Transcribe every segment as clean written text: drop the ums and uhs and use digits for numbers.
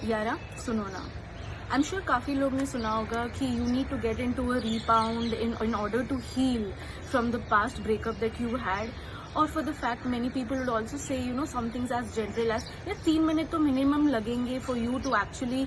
यारा सुनो ना, I'm sure काफ़ी लोग ने सुना होगा कि you need to get into a rebound in order to heal from the past breakup that you had. Or for the fact many people would also say, you know, some things as general as यार 3 minute तो minimum लगेंगे for you to actually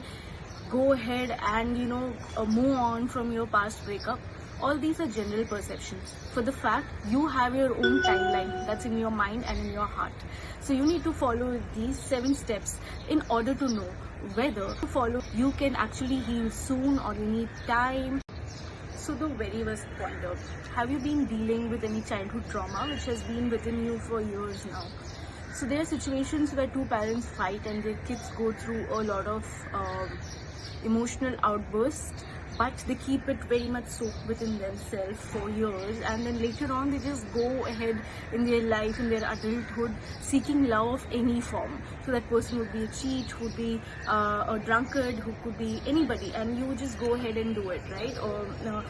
go ahead and move on from your past breakup. All these are general perceptions. For the fact you have your own timeline that's in your mind and in your heart. So you need to follow these 7 steps in order to know whether to follow you can actually heal soon or you need time. So the very first point out, have you been dealing with any childhood trauma which has been within you for years now? So there are situations where two parents fight and their kids go through a lot of emotional outbursts, but they keep it very much soaked within themselves for years, and then later on they just go ahead in their life, in their adulthood, seeking love of any form. So that person would be a cheat, would be a drunkard, who could be anybody, and you would just go ahead and do it, right? Or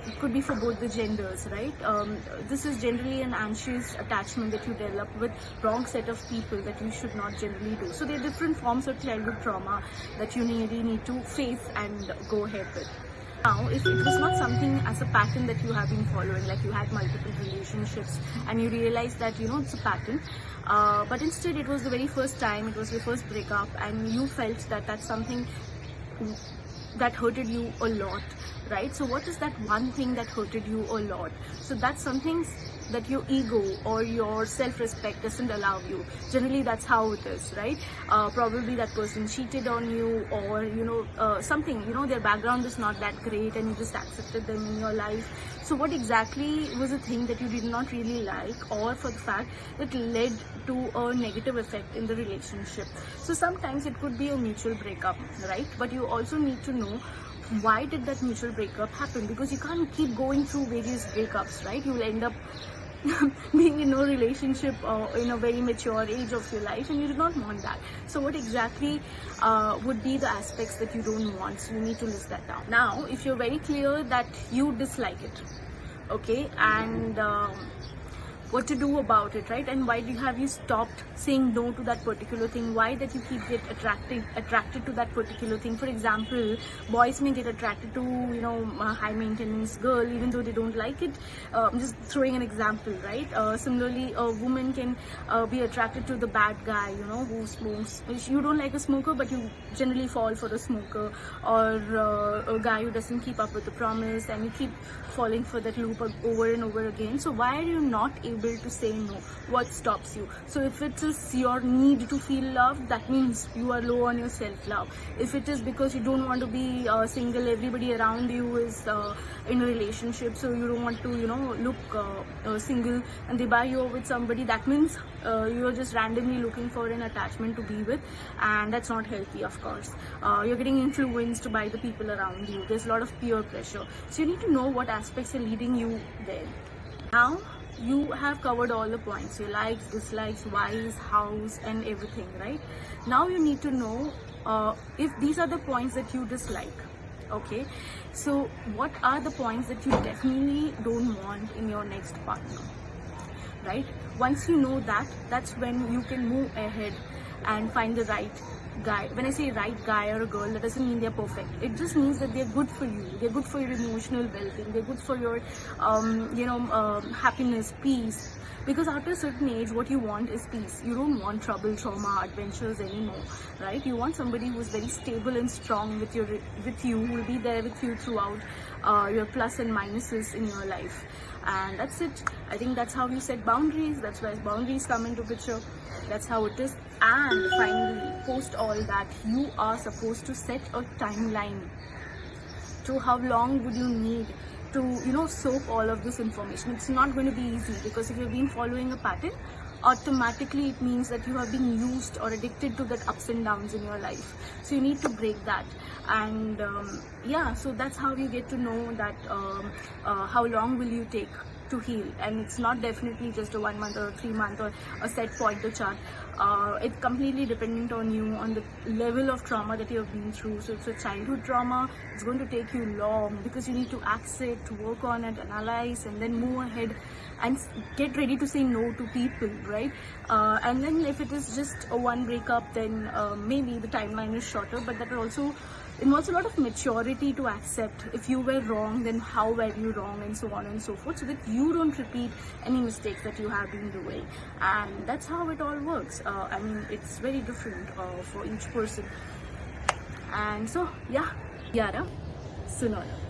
it could be for both the genders, right? This is generally an anxious attachment that you develop with wrong set of people that you should not generally do. So there are different forms of childhood trauma that you really need to face and go ahead with. Now, if it was not something as a pattern that you have been following, like you had multiple relationships and you realized that, it's a pattern, but instead it was the very first time, it was your first breakup, and you felt that that's something that hurted you a lot, right? So what is that one thing that hurted you a lot? So that's something that your ego or your self-respect doesn't allow you. Generally that's how it is, right? Probably that person cheated on you, or something, their background is not that great and you just accepted them in your life. So what exactly was the thing that you did not really like, or for the fact that led to a negative effect in the relationship? So sometimes it could be a mutual breakup, right? But you also need to know why did that mutual breakup happen, because you can't keep going through various breakups, right? You will end up being in a relationship in a very mature age of your life, and you do not want that. So what exactly would be the aspects that you don't want? So you need to list that down. Now, if you're very clear that you dislike it, okay, and what to do about it, right? And why have you stopped saying no to that particular thing? Why that you keep get attracted to that particular thing? For example, boys may get attracted to a high maintenance girl even though they don't like it. I'm just throwing an example, right? Similarly, a woman can be attracted to the bad guy, who smokes. You don't like a smoker, but you generally fall for a smoker, or a guy who doesn't keep up with the promise, and you keep falling for that loop over and over again. So why are you not able to say no? What stops you? So if it is your need to feel loved, that means you are low on your self-love. If it is because you don't want to be single, everybody around you is in a relationship, so you don't want to look single, and they buy you over with somebody, that means you're just randomly looking for an attachment to be with, and that's not healthy, of course. You're getting influenced by the people around you. There's a lot of peer pressure, so you need to know what aspects are leading you there. Now you have covered all the points, your likes, dislikes, whys, hows, and everything, right? Now you need to know if these are the points that you dislike. Okay, so what are the points that you definitely don't want in your next partner, right? Once you know that, that's when you can move ahead and find the right guy. When I say right guy or a girl, that doesn't mean they're perfect. It just means that they're good for you. They're good for your emotional well-being. They're good for your, happiness, peace. Because after a certain age, what you want is peace. You don't want trouble, trauma, adventures anymore, right? You want somebody who is very stable and strong with you, who will be there with you throughout your plus and minuses in your life. And that's it. I think that's how you set boundaries. That's where boundaries come into picture. That's how it is. And finally, post all that, you are supposed to set a timeline to how long would you need to soak all of this information. It's not going to be easy, because if you've been following a pattern, automatically it means that you have been used or addicted to that ups and downs in your life. So you need to break that. And so that's how you get to know that how long will you take to heal. And it's not definitely just a 1 month or a 3 month or a set pointer chart. It's completely dependent on you, on the level of trauma that you have been through. So if it's a childhood trauma, it's going to take you long, because you need to accept, work on it, analyze, and then move ahead and get ready to say no to people, right? And then if it is just a one breakup, then maybe the timeline is shorter, but that also involves a lot of maturity to accept if you were wrong, then how were you wrong, and so on and so forth, so that you don't repeat any mistakes that you have been doing. And that's how it all works. I mean, it's very different for each person. And so yeah, Yara, Sunora.